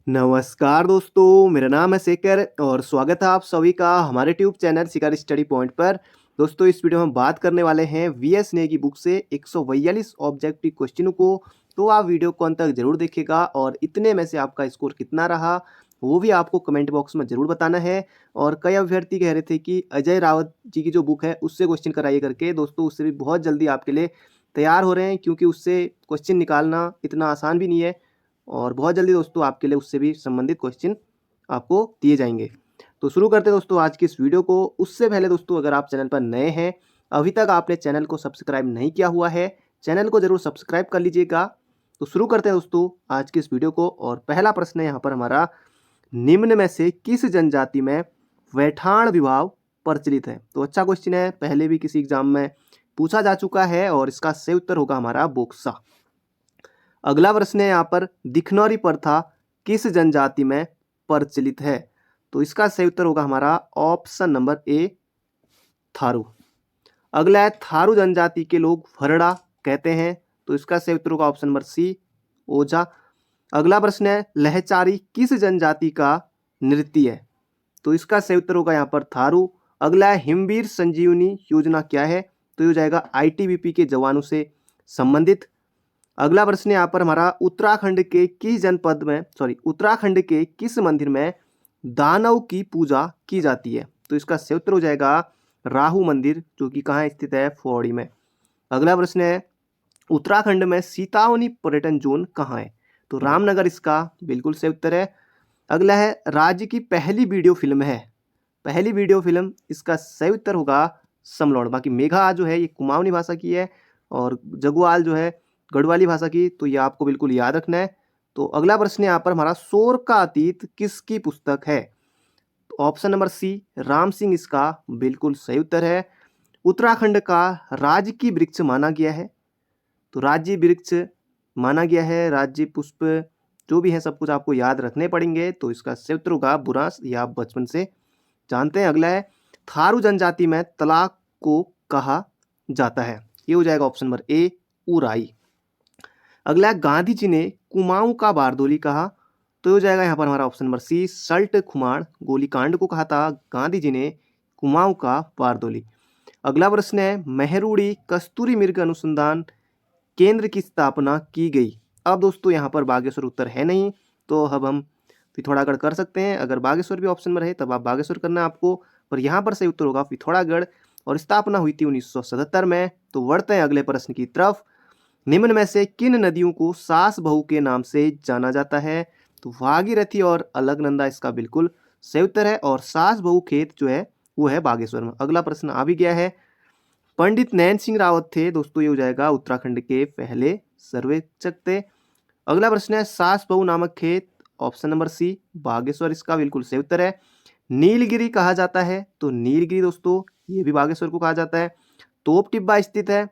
नमस्कार दोस्तों, मेरा नाम है शेखर और स्वागत है आप सभी का हमारे ट्यूब चैनल शिकार स्टडी पॉइंट पर। दोस्तों इस वीडियो में हम बात करने वाले हैं वीएस ने की बुक से 142 ऑब्जेक्टिव क्वेश्चनों को। तो आप वीडियो को अंत तक जरूर देखिएगा और इतने में से आपका स्कोर कितना रहा वो भी आपको कमेंट बॉक्स में जरूर बताना है। और कई अभ्यर्थी कह रहे थे कि अजय रावत जी की जो बुक है उससे क्वेश्चन कराइए करके। दोस्तों उससे भी बहुत जल्दी आपके लिए तैयार हो रहे हैं, क्योंकि उससे क्वेश्चन निकालना इतना आसान भी नहीं है और बहुत जल्दी दोस्तों आपके लिए उससे भी संबंधित क्वेश्चन आपको दिए जाएंगे। तो शुरू करते हैं दोस्तों आज की इस वीडियो को। उससे पहले दोस्तों अगर आप चैनल पर नए हैं, अभी तक आपने चैनल को सब्सक्राइब नहीं किया हुआ है, चैनल को जरूर सब्सक्राइब कर लीजिएगा। तो शुरू करते हैं दोस्तों आज की इस वीडियो को। और पहला प्रश्न है यहाँ पर हमारा, निम्न में से किस जनजाति में वैठाण विवाह प्रचलित है। तो अच्छा क्वेश्चन है, पहले भी किसी एग्जाम में पूछा जा चुका है और इसका सही उत्तर होगा हमारा बोक्सा। अगला प्रश्न है यहाँ पर, दिखनौरी प्रथा किस जनजाति में प्रचलित है। तो इसका सही उत्तर होगा हमारा ऑप्शन नंबर ए, थारू। अगला है, थारू जनजाति के लोग भरड़ा कहते हैं। तो इसका सही उत्तर होगा ऑप्शन नंबर सी, ओझा। अगला प्रश्न है, लहचारी किस जनजाति का नृत्य है। तो इसका सही उत्तर होगा यहाँ पर थारू। अगला है, हिमवीर संजीवनी योजना क्या है। तो ये हो जाएगा आईटीबीपी के जवानों से संबंधित। अगला प्रश्न यहाँ पर हमारा, उत्तराखंड के किस जनपद में उत्तराखंड के किस मंदिर में दानव की पूजा की जाती है। तो इसका सही उत्तर हो जाएगा राहु मंदिर, जो कि कहाँ स्थित है, पौड़ी में। अगला प्रश्न है, उत्तराखंड में सीतावनी पर्यटन जोन कहाँ है। तो रामनगर इसका बिल्कुल सही उत्तर है। अगला है, राज्य की पहली वीडियो फिल्म है, पहली वीडियो फिल्म, इसका सही उत्तर होगा समलौड़। बाकी मेघा जो है ये कुमाऊनी भाषा की है और जगुआल जो है गढ़वाली भाषा की। तो ये आपको बिल्कुल याद रखना है। तो अगला प्रश्न यहाँ पर हमारा, शोर का अतीत किसकी पुस्तक है। तो option number C, Ram Singh इसका बिल्कुल सही उत्तर है। उत्तराखंड का राज्य वृक्ष माना गया है। तो राज्य वृक्ष माना गया है, राज्य पुष्प जो भी है सब कुछ आपको याद रखने पड़ेंगे। तो इसका सही उत्तर होगा बुरांस, या आप बचपन से जानते हैं। अगला है, थारू जनजाति में तलाक को कहा जाता है। ये हो जाएगा ऑप्शन नंबर ए, उराई। अगला है, गांधी जी ने कुमाऊं का बारदोली कहा। तो हो जाएगा यहाँ पर हमारा ऑप्शन नंबर सी, सल्ट खुमाड़ गोलीकांड को कहा था गांधी जी ने कुमाऊं का बारदोली। अगला प्रश्न है, मेहरुड़ी कस्तूरी मृग अनुसंधान केंद्र की स्थापना की गई। अब दोस्तों यहाँ पर बागेश्वर उत्तर है नहीं, तो अब हम पिथौरागढ़ कर सकते हैं। अगर बागेश्वर भी ऑप्शन में रहे तब आप बागेश्वर करना है आपको, पर यहाँ पर सही उत्तर होगा पिथौरागढ़ और स्थापना हुई थी 1977 में। तो बढ़ते हैं अगले प्रश्न की तरफ। निम्न में से किन नदियों को सास बहू के नाम से जाना जाता है। तो भागीरथी और अलकनंदा इसका बिल्कुल सही उत्तर है और सास बहू खेत जो है वो है बागेश्वर में। अगला प्रश्न आ भी गया है, पंडित नैन सिंह रावत थे दोस्तों, ये हो जाएगा उत्तराखंड के पहले सर्वेक्षक थे। अगला प्रश्न है, सास बहू नामक खेत, ऑप्शन नंबर सी, बागेश्वर इसका बिल्कुल सही उत्तर है। नीलगिरी कहा जाता है, तो नीलगिरी दोस्तों ये भी बागेश्वर को कहा जाता है। तोप टिब्बा स्थित है,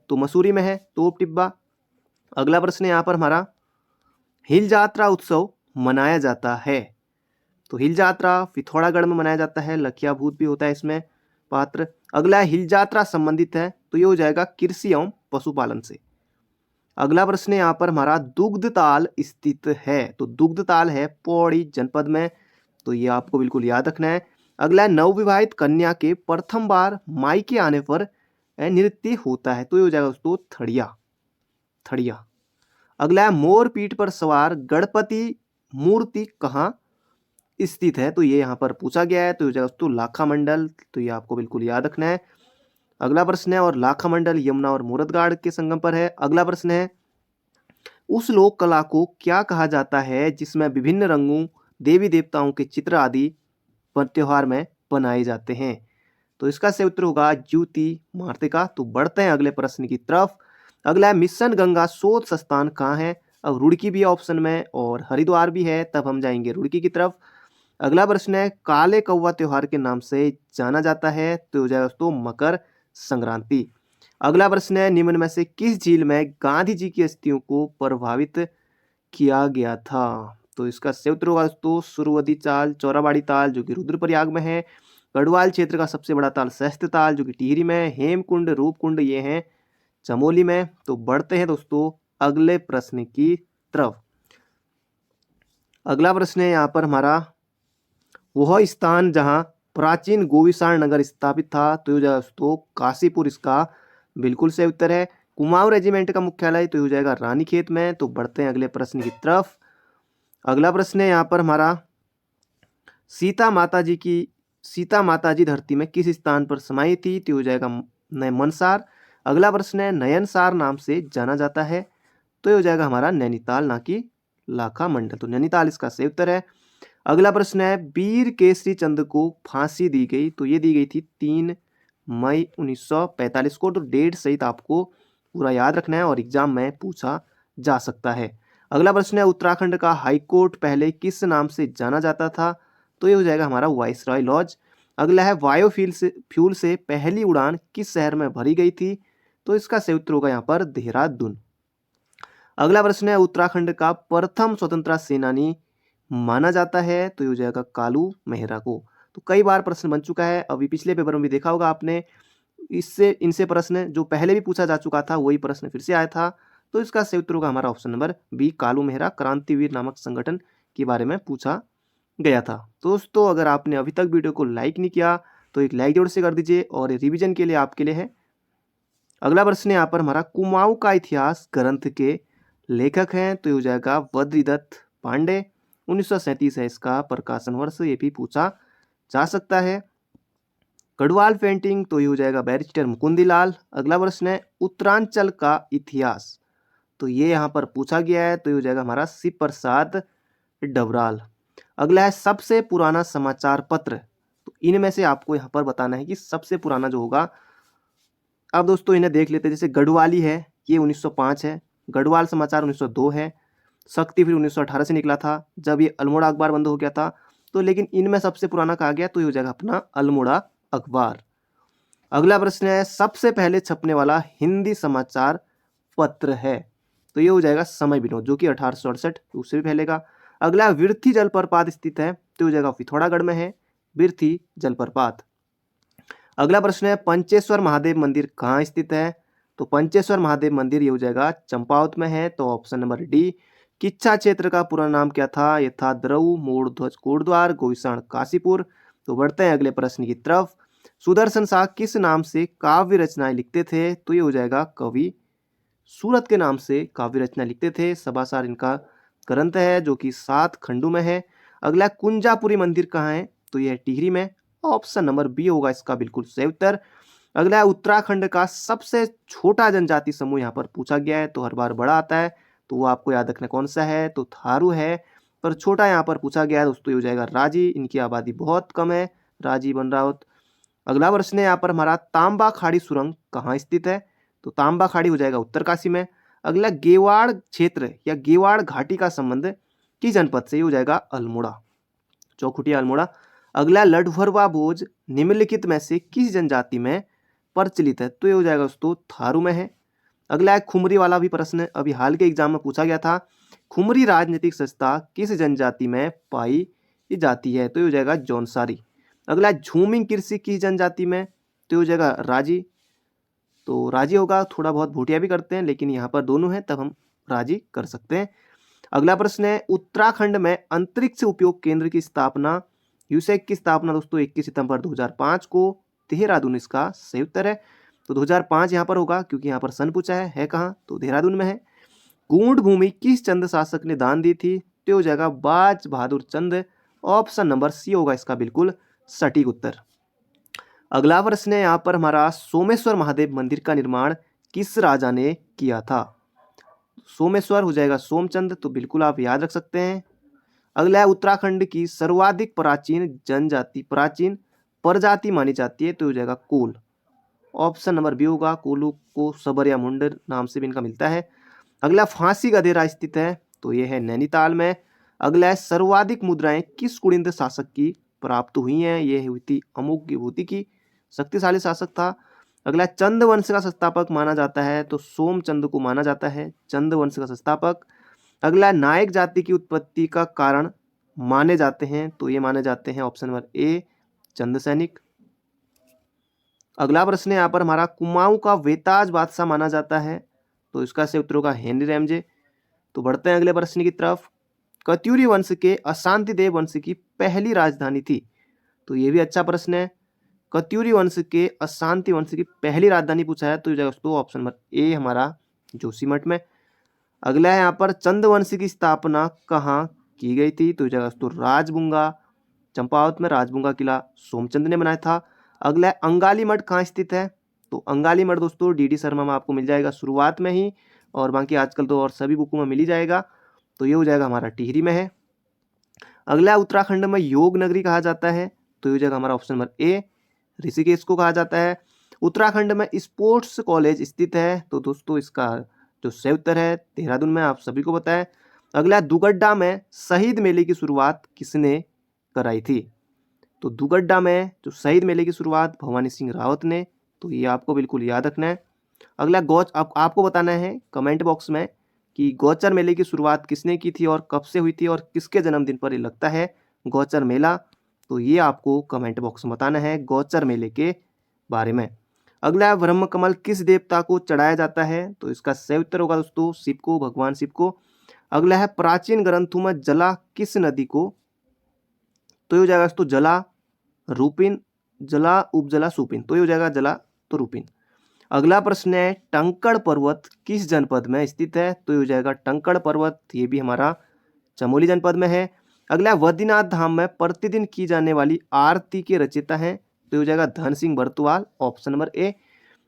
तो मसूरी में है तोप टिब्बा। अगला प्रश्न यहाँ पर हमारा, हिल जात्रा उत्सव मनाया जाता है। तो हिल जात्रा पिथौरागढ़ में मनाया जाता है, लखिया भूत भी होता है इसमें पात्र। अगला है, हिल जात्रा संबंधित है, तो ये हो जाएगा कृषि एवं पशुपालन से। अगला प्रश्न यहाँ पर हमारा, दुग्ध ताल स्थित है। तो दुग्ध ताल है पौड़ी जनपद में, तो ये आपको बिल्कुल याद रखना है। अगला है, नवविवाहित कन्या के प्रथम बार मायके आने पर नृत्य होता है। तो ये हो जाएगा दोस्तों थड़िया, थड़िया। अगला है, मोर पीठ पर सवार गणपति मूर्ति कहाँ स्थित है। तो ये यहाँ पर पूछा गया है, तो ये हो जाएगा दोस्तों लाखा मंडल। तो ये आपको बिल्कुल याद रखना है। अगला प्रश्न है, और लाखा मंडल यमुना और मूरतगाड़ के संगम पर है। अगला प्रश्न है, उस लोक कला को क्या कहा जाता है जिसमें विभिन्न रंगों देवी देवताओं के चित्र आदि त्योहार में बनाए जाते हैं। तो इसका सही उत्तर होगा ज्योति मार्तिका। तो बढ़ते हैं अगले प्रश्न की तरफ। अगला है, मिशन गंगा शोध संस्थान कहाँ है। अब रुड़की भी है ऑप्शन में और हरिद्वार भी है, तब हम जाएंगे रुड़की की तरफ। अगला प्रश्न है, काले कौवा त्योहार के नाम से जाना जाता है। तो हो जाएगा दोस्तों मकर संक्रांति। अगला प्रश्न है, निम्न में से किस झील में गांधी जी की अस्थियों को प्रभावित किया गया था। तो इसका सही उत्तर होगा दोस्तों सुरवती ताल, चौराबाड़ी ताल जो कि रुद्रप्रयाग में है। गढ़वाल क्षेत्र का सबसे बड़ा ताल सहस्त्र ताल जो कि टिहरी में है। हेमकुंड रूपकुंड ये हैं चमोली में। तो बढ़ते हैं दोस्तों अगले प्रश्न की तरफ। अगला प्रश्न है यहाँ पर हमारा, वह स्थान जहाँ प्राचीन गोविसाण नगर स्थापित था, तो ये हो जाएगा दोस्तों काशीपुर, इसका बिल्कुल सही उत्तर है। कुमाऊं रेजिमेंट का मुख्यालय तो ये हो जाएगा रानीखेत में। तो बढ़ते हैं अगले प्रश्न की तरफ। अगला प्रश्न है यहाँ पर हमारा, सीता माता जी धरती में किस स्थान पर समाई थी, तो हो जाएगा मनसार। अगला प्रश्न है, नयनसार नाम से जाना जाता है, तो ये हो जाएगा हमारा नैनीताल, ना कि लाखा मंडल। तो नैनीताल इसका सही उत्तर है। अगला प्रश्न है, वीर केसरी चंद को फांसी दी गई, तो ये दी गई थी 3 मई 1945 को। तो डेट सहित आपको पूरा याद रखना है और एग्जाम में पूछा जा सकता है। अगला प्रश्न है, उत्तराखंड का हाईकोर्ट पहले किस नाम से जाना जाता था, तो ये हो जाएगा हमारा वाइसरॉय लॉज। अगला है, फ्यूल से पहली उड़ान किस शहर में भरी गई थी, तो इसका सही उत्तर होगा यहाँ पर देहरादून। अगला प्रश्न है, उत्तराखंड का प्रथम स्वतंत्रता सेनानी माना जाता है, तो ये हो जाएगा कालू मेहरा को। तो कई बार प्रश्न बन चुका है, अभी पिछले पेपर में भी देखा होगा आपने। इनसे प्रश्न जो पहले भी पूछा जा चुका था वही प्रश्न फिर से आया था। तो इसका सही उत्तर होगा हमारा option number B, Kalu Mehra Krantiveer नामक संगठन के बारे में पूछा गया था। तो दोस्तों, अगर आपने अभी तक वीडियो को लाइक नहीं किया तो एक लाइक जरूर से कर दीजिए, और रिवीजन के लिए आपके लिए है। अगला प्रश्न यहाँ पर हमारा, कुमाऊं का इतिहास ग्रंथ के लेखक हैं, तो ये हो जाएगा बद्रीदत्त पांडे। 1937 है इसका प्रकाशन वर्ष, ये भी पूछा जा सकता है। गढ़वाल पेंटिंग, तो ये हो जाएगा बैरिस्टर मुकुंदीलाल। अगला प्रश्न है, उत्तरांचल का इतिहास, तो ये यहाँ पर पूछा गया है, तो ये हो जाएगा हमारा शिव प्रसाद डबराल। अगला है, सबसे पुराना समाचार पत्र, तो इनमें से आपको यहाँ पर बताना है कि सबसे पुराना जो होगा। अब दोस्तों इन्हें देख लेते हैं। जैसे गढ़वाली है, ये 1905 है। गढ़वाल समाचार 1902 है। शक्ति फिर 1918 से निकला था, जब ये अल्मोड़ा अखबार बंद हो गया था। तो लेकिन इनमें सबसे पुराना कहा गया, तो ये हो जाएगा अपना अल्मोड़ा अखबार। अगला प्रश्न है, सबसे पहले छपने वाला हिंदी समाचार पत्र है, तो ये हो जाएगा समय विनोद, जो कि 1868, उससे भी पहले का। अगला, विर्थी जलप्रपात स्थित है, तो हो जाएगा पिथौरागढ़ में है विर्थी जलप्रपात। अगला प्रश्न है, पंचेश्वर महादेव मंदिर कहाँ स्थित है, तो पंचेश्वर महादेव मंदिर ये हो जाएगा चंपावत में है, तो ऑप्शन नंबर डी। किच्छा क्षेत्र का पूरा नाम क्या था, यह था द्रऊ मूढ़ध्वज कोटद्वार गोविसाण काशीपुर। तो बढ़ते हैं अगले प्रश्न की तरफ। सुदर्शन शाह किस नाम से काव्य रचनाएं लिखते थे, तो ये हो जाएगा कवि सूरत के नाम से काव्य रचना लिखते थे। सभासार इनका ग्रंथ है, जो कि 7 खंडों में है। अगला, कुंजापुरी मंदिर कहाँ है, तो यह टिहरी में। ऑप्शन नंबर बी होगा इसका बिल्कुल सही उत्तर। अगला है, उत्तराखंड का सबसे छोटा जनजाति समूह यहाँ पर पूछा गया है, तो हर बार बड़ा आता है, तो वो आपको याद रखना कौन सा है, तो थारू है, पर छोटा यहाँ पर पूछा गया है दोस्तों, ये हो जाएगा राजी। इनकी आबादी बहुत कम है, राजी बन रावत। अगला प्रश्न है यहाँ पर हमारा, तांबा खाड़ी सुरंग कहाँ स्थित है, तो तांबा खाड़ी हो जाएगा उत्तरकाशी में। अगला, गेवाड़ क्षेत्र या गेवाड़ घाटी का संबंध किस जनपद से, ये हो जाएगा अल्मोड़ा, चौखुटिया अल्मोड़ा। अगला, लडभरवा भोज निम्नलिखित में से किस जनजाति में प्रचलित है, तो ये हो जाएगा दोस्तों थारू में है। अगला है, खुमरी वाला भी प्रश्न अभी हाल के एग्जाम में पूछा गया था। खुमरी राजनीतिक संस्था किस जनजाति में पाई जाती है, तो ये हो जाएगा जौनसारी। अगला, झूमिंग कृषि किस जनजाति में, तो ये हो जाएगा राजी। तो राजी होगा, थोड़ा बहुत भूटिया भी करते हैं, लेकिन यहाँ पर दोनों हैं तब हम राजी कर सकते हैं। अगला प्रश्न है, उत्तराखंड में अंतरिक्ष उपयोग केंद्र की स्थापना, यूसेक की स्थापना दोस्तों 21 सितंबर 2005 को, देहरादून इसका सही उत्तर है। तो 2005 यहाँ पर होगा, क्योंकि यहाँ पर सन पूछा है कहाँ, तो देहरादून में है। गूंड भूमि किस चंद शासक ने दान दी थी, तो हो जाएगा बाज बहादुर चंद। ऑप्शन नंबर सी होगा इसका बिल्कुल सटीक उत्तर। अगला प्रश्न है यहाँ पर हमारा, सोमेश्वर महादेव मंदिर का निर्माण किस राजा ने किया था, सोमेश्वर हो जाएगा सोमचंद, तो बिल्कुल आप याद रख सकते हैं। अगला है, उत्तराखंड की सर्वाधिक प्राचीन प्रजाति मानी जाती है, तो हो जाएगा कोल। ऑप्शन नंबर बी होगा, कोलू को सबर या मुंडर नाम से भी इनका मिलता है। अगला, फांसी गधेरा स्थित है, तो यह है नैनीताल में। अगला है, सर्वाधिक मुद्राएं किस कुड़िंद शासक की प्राप्त हुई हैं, यह हुई थी अमुक विभूति की, शक्तिशाली शासक था। अगला, चंद वंश का संस्थापक माना जाता है, तो सोमचंद को माना जाता है चंद वंश का संस्थापक। अगला, नायक जाति की उत्पत्ति का कारण माने जाते हैं, तो ये माने जाते हैं ऑप्शन नंबर ए चंद सैनिक। अगला प्रश्न है यहाँ पर हमारा, कुमाऊं का वेताज बादशाह माना जाता है, तो इसका सही उत्तर होगा हेनरी रैमजे। तो बढ़ते हैं अगले प्रश्न की तरफ। कत्यूरी वंश के अशांति देव वंश की पहली राजधानी थी? तो ये भी अच्छा प्रश्न है। कत्यूरी वंश के अशांति वंश की पहली राजधानी पूछा है तो ये दोस्तों ऑप्शन नंबर ए हमारा जोशीमठ में। अगला है यहाँ पर चंद वंश की स्थापना कहाँ की गई थी? तो ये दोस्तों राजबुंगा, चंपावत में राजबुंगा किला सोमचंद ने बनाया था। अगला है अंगाली मठ कहाँ स्थित है? तो अंगाली मठ दोस्तों डी शर्मा में आपको मिल जाएगा शुरुआत में ही, और बाकी आजकल तो और सभी बुकों में मिल ही जाएगा। तो ये हो जाएगा हमारा टिहरी में है। अगला उत्तराखंड में योग नगरी कहा जाता है तो ये हो जाएगा हमारा ऑप्शन नंबर ए ऋषिकेश को कहा जाता है। उत्तराखंड में स्पोर्ट्स कॉलेज स्थित है तो दोस्तों इसका जो सही उत्तर है देहरादून में, आप सभी को पता है। अगला दुगड्डा में शहीद मेले की शुरुआत किसने कराई थी? तो दुगड्डा में जो शहीद मेले की शुरुआत भवानी सिंह रावत ने, तो ये आपको बिल्कुल याद रखना है। अगला आपको बताना है कमेंट बॉक्स में कि गौचर मेले की शुरुआत किसने की थी और कब से हुई थी और किसके जन्मदिन पर ये लगता है गौचर मेला, तो ये आपको कमेंट बॉक्स में बताना है गौचर मेले के बारे में। अगला है ब्रह्म कमल किस देवता को चढ़ाया जाता है? तो इसका सही उत्तर होगा दोस्तों शिव को, भगवान शिव को। अगला है प्राचीन ग्रंथों में जला किस नदी को? तो ये हो जाएगा दोस्तों जला रूपिन, जला उपजला सुपिन, तो ये हो जाएगा जला तो रूपिन। अगला प्रश्न है टंकड़ पर्वत किस जनपद में स्थित है? तो ये हो जाएगा टंकड़ पर्वत, ये भी हमारा चमोली जनपद में है। अगला बद्रीनाथ धाम में प्रतिदिन की जाने वाली आरती के रचयिता हैं? तो ये हो जाएगा Dhan Singh बरतुवाल, option number A.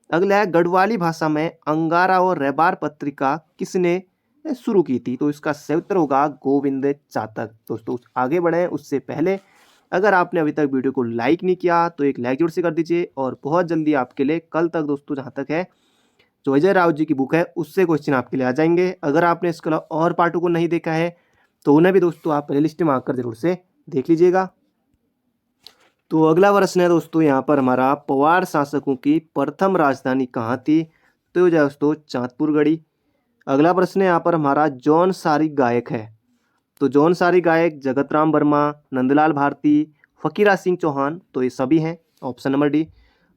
अगला है गढ़वाली भाषा में अंगारा और रैबार पत्रिका किसने शुरू की थी? तो इसका सही उत्तर होगा गोविंद चातक। दोस्तों आगे बढ़े उससे पहले अगर आपने अभी तक वीडियो को लाइक नहीं किया तो एक लाइक जरूर से कर दीजिए, और बहुत जल्दी आपके लिए कल तक दोस्तों जहाँ तक है जो अजय राउत जी की बुक है उससे क्वेश्चन आपके लिए आ जाएंगे। अगर आपने इसके अलावा और पार्टों को नहीं देखा है तो उन्हें भी दोस्तों आप प्ले लिस्ट में आकर जरूर से देख लीजिएगा। तो अगला प्रश्न है दोस्तों यहाँ पर हमारा पवार शासकों की प्रथम राजधानी कहाँ थी? तो हो जाए दोस्तों चांदपुरगढ़ी। अगला प्रश्न है यहाँ पर हमारा जौन सारी गायक है? तो जौन सारी गायक जगत राम वर्मा, नंदलाल भारती, फकीरा सिंह चौहान, तो ये सभी हैं, ऑप्शन नंबर डी।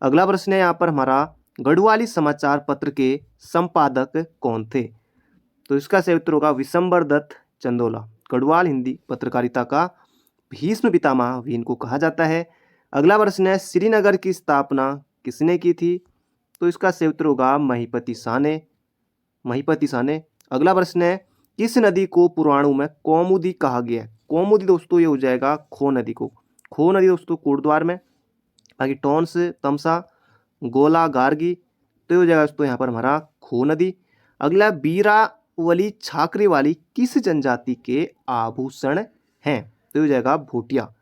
अगला प्रश्न है यहाँ पर हमारा गढ़वाली समाचार पत्र के संपादक कौन थे? तो इसका सही उत्तर होगा विशंबर दत्त चंदोला। गढ़वाल हिंदी पत्रकारिता का भीष्म पितामह भी इनको कहा जाता है। अगला प्रश्न है श्रीनगर की स्थापना किसने की थी? तो इसका सही उत्तर होगा महीपति शाह ने, महीपति शाह ने। अगला प्रश्न है किस नदी को पुराणों में कौमुदी कहा गया है? कौमुदी दोस्तों ये हो जाएगा खो नदी को, खो नदी दोस्तों कोटद्वार में। बाकी टॉन्स, तमसा, गोला, गार्गी, तो ये हो जाएगा दोस्तों यहाँ पर हमारा खो नदी। अगला बीरावली छाकरी वाली किस जनजाति के आभूषण हैं? तो ये हो जाएगा भोटिया।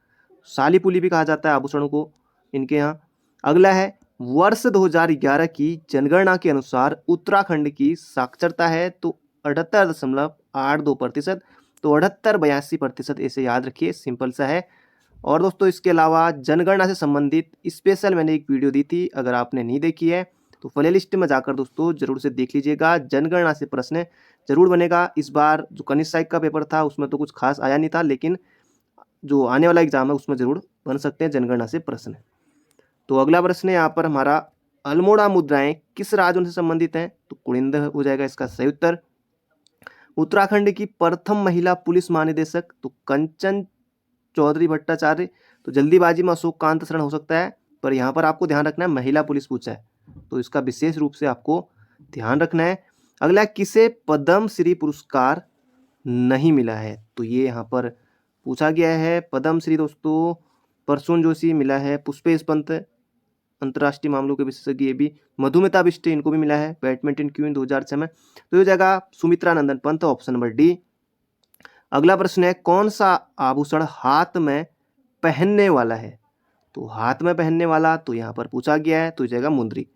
साली पुली भी कहा जाता है आभूषणों को इनके यहाँ। अगला है वर्ष 2011 की जनगणना के अनुसार उत्तराखंड की साक्षरता है तो 78.82%, तो 78-82% ऐसे याद रखिए, सिंपल सा है। और दोस्तों इसके अलावा जनगणना से संबंधित स्पेशल मैंने एक वीडियो दी थी, अगर आपने नहीं देखी है तो प्ले लिस्ट में जाकर दोस्तों जरूर से देख लीजिएगा। जनगणना से प्रश्न जरूर बनेगा। इस बार जो कनिष्ठ साइक का पेपर था उसमें तो कुछ खास आया नहीं था, लेकिन जो आने वाला एग्जाम है उसमें जरूर बन सकते हैं जनगणना से प्रश्न। तो अगला प्रश्न है यहाँ पर हमारा अल्मोड़ा मुद्राएं किस राज्य से संबंधित हैं? तो कुड़िंद हो जाएगा इसका सही उत्तर। उत्तराखंड की प्रथम महिला पुलिस महानिदेशक तो कंचन चौधरी भट्टाचार्य, तो जल्दीबाजी में अशोक कांत शरण हो सकता है, पर यहाँ पर आपको ध्यान रखना है महिला पुलिस पूछा है तो इसका विशेष रूप से आपको ध्यान रखना है। अगला किसे पद्म श्री पुरस्कार नहीं मिला है? तो ये यहाँ पर पूछा गया है। पद्म श्री दोस्तों प्रसून जोशी मिला है, पुष्पेश पंत अंतर्राष्ट्रीय मामलों के विशेषज्ञ, ये भी मधुमिता बिष्ट इनको भी मिला है, बैडमिंटन क्वीन 2006 में, तो ये जाएगा सुमित्रा नंदन पंत, ऑप्शन नंबर डी। अगला प्रश्न है कौन सा आभूषण हाथ में पहनने वाला है? तो हाथ में पहनने वाला तो यहाँ पर पूछा गया है तो ये जाएगा मुंदरी।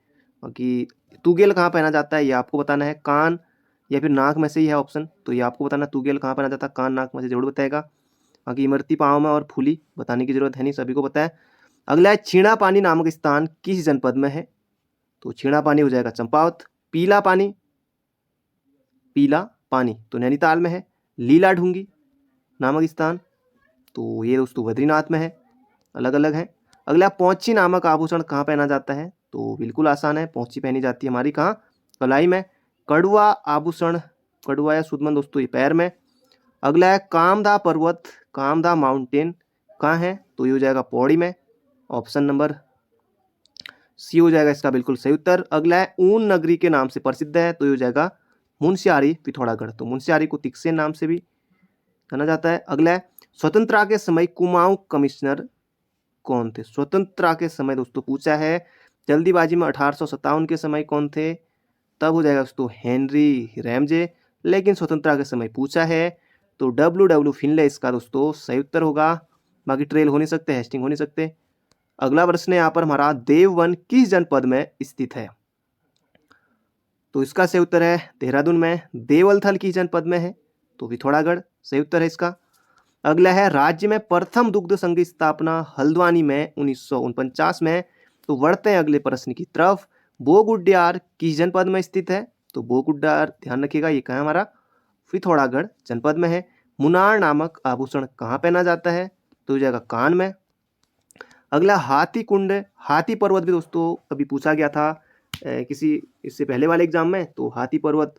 बाकी तुगेल कहाँ पहना जाता है ये आपको बताना है, कान या फिर नाक में से ही है ऑप्शन, तो ये आपको बताना तुगेल कहाँ पहना जाता है, कान नाक में से जरूर बताएगा। बाकी इमरती पाँव में और फूली बताने की जरूरत है नहीं, सभी को पता है। अगला है छीणा पानी नामक स्थान किस जनपद में है? तो छीणा पानी हो जाएगा चंपावत। पीला पानी, पीला पानी तो नैनीताल में है। लीला ढूंगी नामक स्थान तो ये दोस्तों बद्रीनाथ में है, अलग अलग है। अगला पौंची नामक आभूषण कहाँ पहना जाता है? तो बिल्कुल आसान है, पौंची पहनी जाती है हमारी कहाँ, कलाई में। कड़वा आभूषण, कड़वा या सुदमन दोस्तों ये पैर में। अगला है कामदा पर्वत, कामदा माउंटेन कहाँ है? तो ये हो जाएगा पौड़ी में, ऑप्शन नंबर सी हो जाएगा इसका बिल्कुल सही उत्तर। अगला है ऊन नगरी के नाम से प्रसिद्ध है, तो ये हो जाएगा मुंशियारी पिथौरागढ़। तो मुंशियारी को तिक्से नाम से भी जाना जाता है। अगला है स्वतंत्रता के समय कुमाऊं कमिश्नर कौन थे? स्वतंत्रता के समय दोस्तों पूछा है, जल्दीबाजी में 1857 के समय कौन थे? तब हो जाएगा दोस्तों हेनरी रैमजे। लेकिन स्वतंत्रता के समय पूछा है तो डब्ल्यू फिनले इसका दोस्तों सही उत्तर होगा। बाकी ट्रेल हो नहीं सकते, हेस्टिंग हो नहीं सकते। अगला प्रश्न है यहाँ पर हमारा, देववन किस जनपद में स्थित है? तो इसका सही उत्तर है देहरादून में। देवलथल किस जनपद में है? तो पिथौरागढ़ सही उत्तर है इसका। अगला है, राज्य में प्रथम दुग्ध संघ की स्थापना हल्द्वानी में 1949 में। तो बढ़ते हैं अगले प्रश्न की तरफ। बोगुड्यार किस जनपद में स्थित है? तो बोगुड्यार ध्यान रखिएगा ये कहाँ हमारा पिथौरागढ़ जनपद में है। मुनार नामक आभूषण कहाँ पहना जाता है? तो हो जाएगा कान में। अगला हाथी कुंड, हाथी पर्वत भी दोस्तों अभी पूछा गया था किसी इससे पहले वाले एग्जाम में। तो हाथी पर्वत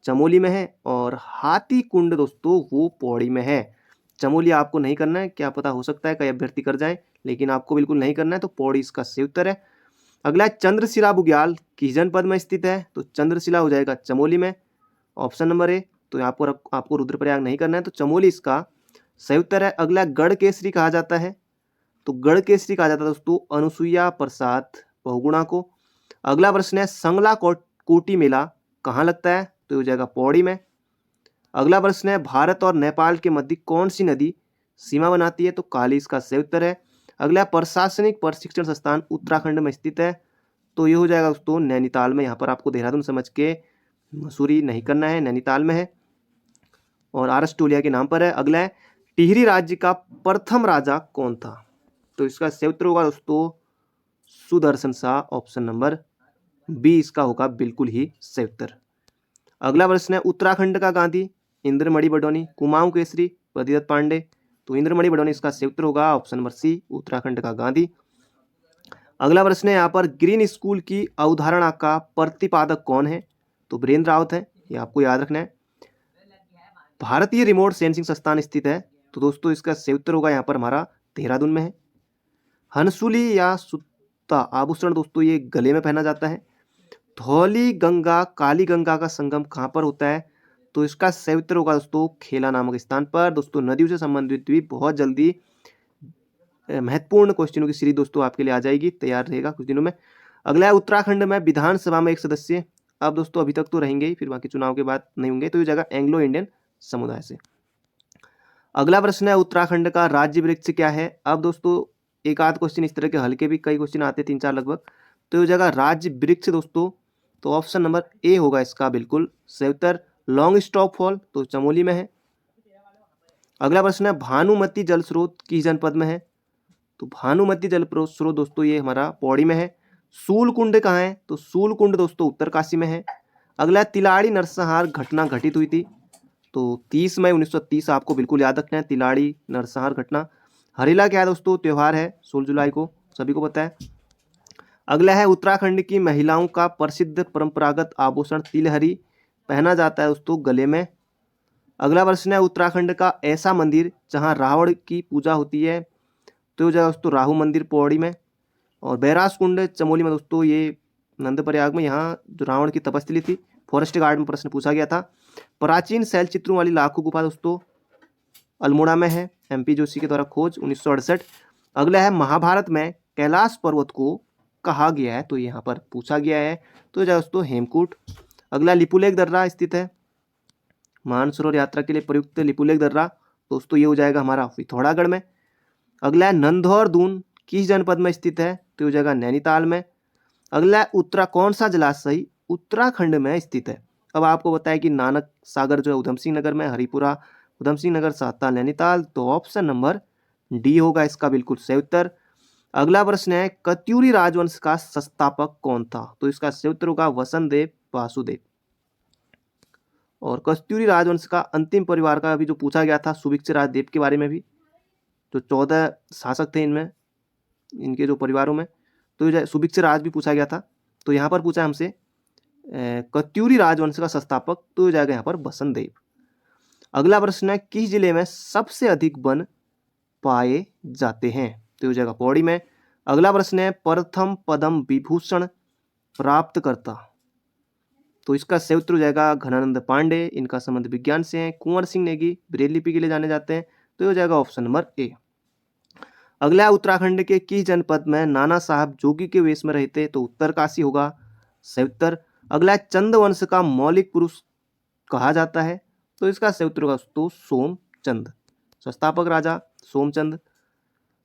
चमोली में है और हाथी कुंड दोस्तों वो पौड़ी में है। चमोली आपको नहीं करना है, क्या पता हो सकता है कई अभ्यर्थी कर जाए, लेकिन आपको बिल्कुल नहीं करना है। तो पौड़ी इसका सही उत्तर है। अगला है चंद्रशिला बुग्याल किस जनपद में स्थित है? तो चंद्रशिला हो जाएगा चमोली में, ऑप्शन नंबर ए। तो आपको रुद्रप्रयाग नहीं करना है, तो चमोली इसका सही उत्तर है। अगला गढ़ केसरी कहा जाता है, तो गढ़ केसरी कहा जाता है दोस्तों अनुसुईया प्रसाद बहुगुणा को। अगला प्रश्न है, संगला कोटी मेला कहाँ लगता है? तो हो जाएगा पौड़ी में। अगला प्रश्न है, भारत और नेपाल के मध्य कौन सी नदी सीमा बनाती है? तो काली इसका सही उत्तर है। अगला, प्रशासनिक प्रशिक्षण संस्थान उत्तराखंड में स्थित है। तो ये हो जाएगा दोस्तों नैनीताल में। यहाँ पर आपको देहरादून समझ के मसूरी नहीं करना है, नैनीताल में है और आरएस टोलिया के नाम पर है। अगला है, टिहरी राज्य का प्रथम राजा कौन था? तो इसका सही उत्तर होगा दोस्तों Sudarshan Shah, option number B इसका होगा बिल्कुल ही सही उत्तर। अगला प्रश्न है, उत्तराखंड का गांधी इंद्रमणि बडोनी, कुमाऊं केसरी प्रदीप पांडे। तो इंद्रमणि बडोनी इसका सही उत्तर होगा, ऑप्शन नंबर सी उत्तराखंड का गांधी। अगला प्रश्न है यहाँ पर, ग्रीन स्कूल की अवधारणा का प्रतिपादक कौन है? तो वीरेंद्र रावत है, ये आपको याद रखना है। भारतीय रिमोट सेंसिंग संस्थान स्थित है, तो दोस्तों इसका सही उत्तर होगा यहाँ पर हमारा देहरादून में है। हंसुली या सुत्ता आभूषण दोस्तों ये गले में पहना जाता है। धौली गंगा काली गंगा का संगम कहाँ पर होता है? तो इसका सही उत्तर होगा दोस्तों खेला नामक स्थान पर। दोस्तों नदियों से संबंधित भी बहुत जल्दी महत्वपूर्ण क्वेश्चनों की सीरीज दोस्तों आपके लिए आ जाएगी, तैयार रहेगा कुछ दिनों में। अगला है, उत्तराखंड में विधानसभा में एक सदस्य, अब दोस्तों अभी तक तो रहेंगे ही, फिर बाकी चुनाव के बाद नहीं होंगे, तो ये जगह एंग्लो इंडियन समुदाय से। अगला प्रश्न है, उत्तराखंड का राज्य वृक्ष क्या है? अब दोस्तों एक आध क्वेश्चन इस तरह के हल्के भी कई क्वेश्चन आते हैं, 3-4 लगभग। तो ये जगह राज्य वृक्ष दोस्तों, तो ऑप्शन नंबर ए होगा इसका बिल्कुल सही उत्तर। लॉन्ग स्टॉप फॉल तो चमोली में है। अगला प्रश्न है, भानुमती जल स्रोत किस जनपद में है? तो भानुमती जल स्रोत दोस्तों ये हमारा पौड़ी में है। सूल कुंड कहाँ है? तो सूल कुंड दोस्तों उत्तरकाशी में है। अगला, तिलाड़ी नरसंहार घटना घटित हुई थी, तो 30 मई 1930 आपको बिल्कुल याद रखना है, तिलाड़ी नरसंहार घटना। हरेला क्या है दोस्तों? त्यौहार है 16 जुलाई को, सभी को पता है। अगला है, उत्तराखंड की महिलाओं का प्रसिद्ध परंपरागत आभूषण तिलहरी पहना जाता है दोस्तों गले में। अगला प्रश्न है, उत्तराखंड का ऐसा मंदिर जहां रावण की पूजा होती है, तो जो दोस्तों राहु मंदिर पौड़ी में। और बैरास कुंड चमोली में दोस्तों ये नंदप्रयाग में, यहाँ जो रावण की तपस्थली थी। फॉरेस्ट गार्ड में प्रश्न पूछा गया था। प्राचीन शैल चित्रों वाली लाखों गुफा दोस्तों अल्मोड़ा में है, MP जोशी के द्वारा खोज 1968। अगला है, महाभारत में कैलाश पर्वत को कहा गया है, तो यहाँ पर पूछा गया है, तो दोस्तों हेमकूट। अगला, लिपुलेख दर्रा स्थित है, मानसरोवर यात्रा के लिए प्रयुक्त लिपुलेख दर्रा दोस्तों ये हो जाएगा हमारा पिथौरागढ़ में। अगला है, नंधौर दून किस जनपद में स्थित है? तो ये जगह नैनीताल में। अगला, कौन सा जलाशय उत्तराखंड में स्थित है? अब आपको बताया कि नानक सागर जो है उधम सिंह नगर में, हरिपुरा उधम सिंह नगर, साताल, नैनीताल। तो ऑप्शन नंबर डी होगा इसका बिल्कुल सही उत्तर। अगला प्रश्न है, कत्यूरी राजवंश का संस्थापक कौन था? तो इसका सही उत्तर होगा वसंतदेव वासुदेव। और कत्यूरी राजवंश का अंतिम परिवार का अभी जो पूछा गया था सुभिक्ष राजदेव के बारे में भी, जो 14 शासक थे इनमें, इनके जो परिवारों में, तो सुभिक्ष राज भी पूछा गया था। तो यहाँ पर पूछा हमसे कत्यूरी राजवंश का संस्थापक, तो जाएगा यहाँ पर वसंतदेव। अगला प्रश्न है, किस जिले में सबसे अधिक वन पाए जाते हैं? तो हो जाएगा पौड़ी में। अगला प्रश्न है, प्रथम पद्म विभूषण प्राप्त करता, तो इसका सही उत्तर हो जाएगा घनानंद पांडे। इनका संबंध विज्ञान से है। कुंवर सिंह नेगी ब्रेल लिपि के लिए जाने जाते हैं, तो हो जाएगा ऑप्शन नंबर ए। अगला उत्तराखंड के किस जनपद में नाना साहब जोगी के वेश में रहते, तो उत्तरकाशी होगा सही उत्तर। अगला चंद वंश का मौलिक पुरुष कहा जाता है, तो इसका सही उत्तर होगा तो सोमचंद, संस्थापक राजा सोमचंद।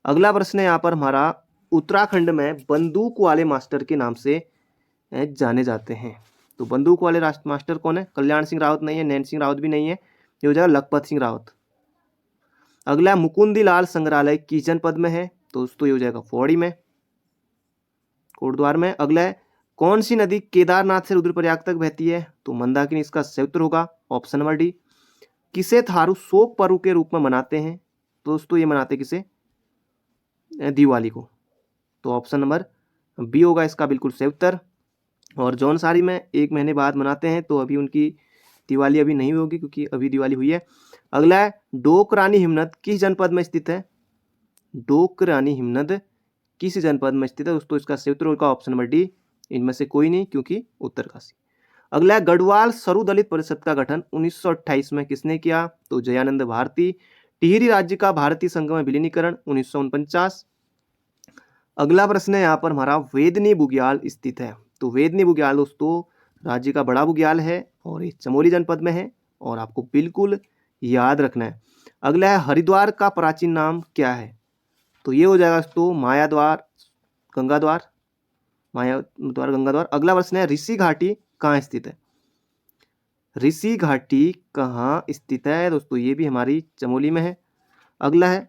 अगला प्रश्न है यहाँ पर हमारा, उत्तराखंड में बंदूक वाले मास्टर के नाम से जाने जाते हैं, तो बंदूक वाले मास्टर कौन है? कल्याण सिंह रावत नहीं है, नैन सिंह रावत भी नहीं है, ये हो जाएगा लखपत सिंह रावत। अगला मुकुंदी लाल संग्रहालय किस जनपद में है? तो दोस्तों ये हो जाएगा पौड़ी में, कोटद्वार में। अगला है, कौन सी नदी केदारनाथ से रुद्रप्रयाग तक बहती है? तो मंदाकिनी इसका सही उत्तर होगा ऑप्शन नंबर डी। किसे थारू शोक पर्व के रूप में मनाते हैं? तो दोस्तों ये मनाते किसे? दिवाली को, तो ऑप्शन नंबर बी होगा इसका बिल्कुल सही उत्तर। और जौनसारी में 1 महीने बाद मनाते हैं, तो अभी उनकी दिवाली अभी नहीं होगी क्योंकि अभी दिवाली हुई है। अगला है, डोक रानी हिमनद किस जनपद में स्थित है? डोक रानी हिमनद किस जनपद में स्थित है? दोस्तों इसका सही उत्तर होगा ऑप्शन नंबर डी, इनमें से कोई नहीं क्योंकि उत्तरकाशी। अगला है, गढ़वाल सर्वदलित परिषद का गठन 1928 में किसने किया? तो जयानंद भारती। टिहरी राज्य का भारतीय संघ में विलीनीकरण 1949। अगला प्रश्न है यहाँ पर हमारा, वेदनी बुग्याल स्थित है, तो वेदनी बुग्याल दोस्तों राज्य का बड़ा बुग्याल है और ये चमोली जनपद में है और आपको बिल्कुल याद रखना है। अगला है, हरिद्वार का प्राचीन नाम क्या है? तो ये हो जाएगा दोस्तों मायाद्वार गंगाद्वार, मायाद्वार गंगाद्वार। अगला प्रश्न है, ऋषि घाटी कहाँ स्थित है? ऋषि घाटी कहाँ स्थित है? दोस्तों ये भी हमारी चमोली में है। अगला है,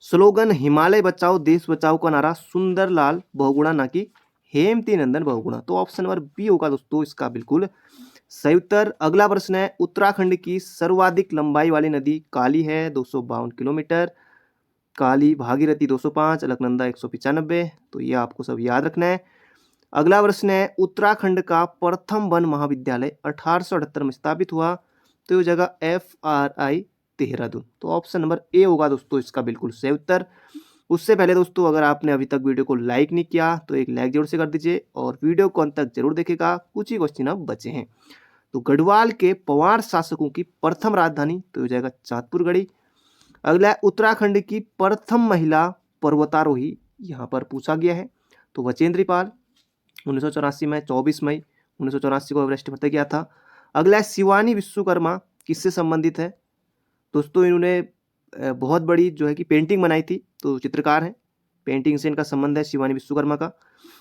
स्लोगन हिमालय बचाओ देश बचाओ का नारा सुंदरलाल बहुगुणा ना कि हेमती नंदन बहुगुणा, तो ऑप्शन नंबर बी होगा दोस्तों इसका बिल्कुल सही उत्तर। अगला प्रश्न है, उत्तराखंड की सर्वाधिक लंबाई वाली नदी काली है 252 किलोमीटर, काली भागीरथी 205, अलकनंदा 195, तो ये आपको सब याद रखना है। अगला प्रश्न है, उत्तराखंड का प्रथम वन महाविद्यालय 1878 में स्थापित हुआ, तो ये जगह FRI देहरादून, तो ऑप्शन नंबर ए होगा दोस्तों इसका बिल्कुल सही उत्तर। उससे पहले दोस्तों अगर आपने अभी तक वीडियो को लाइक नहीं किया तो एक लाइक जरूर से कर दीजिए और वीडियो को अंत तक जरूर देखेगा, कुछ ही क्वेश्चन अब बचे हैं। तो गढ़वाल के पवार शासकों की प्रथम राजधानी, तो हो जाएगा चाँदपुरगढ़ी। अगला है, उत्तराखंड की प्रथम महिला पर्वतारोही यहाँ पर पूछा गया है, तो बचेंद्री पाल 1984 में 24 मई 1984 को एवरेस्ट फतेह किया था। अगला है, शिवानी विश्वकर्मा किससे संबंधित है? दोस्तों इन्होंने बहुत बड़ी जो है कि पेंटिंग बनाई थी, तो चित्रकार हैं, पेंटिंग से इनका संबंध है शिवानी विश्वकर्मा का।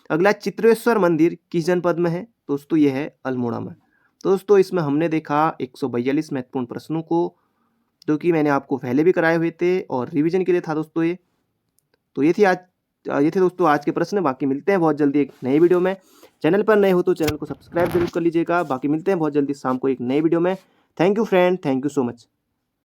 अगला, चित्रेश्वर मंदिर किस जनपद में है? दोस्तों ये है अल्मोड़ा में। तो दोस्तों इसमें हमने देखा 142 महत्वपूर्ण प्रश्नों को, जो कि मैंने आपको पहले भी कराए हुए थे और रिवीजन के लिए था दोस्तों ये। तो ये थे दोस्तों आज के प्रश्न। बाकी मिलते हैं बहुत जल्दी एक नई वीडियो में। चैनल पर नए हो तो चैनल को सब्सक्राइब जरूर कर लीजिएगा। बाकी मिलते हैं बहुत जल्दी शाम को एक नई वीडियो में। Thank you friend, thank you so much.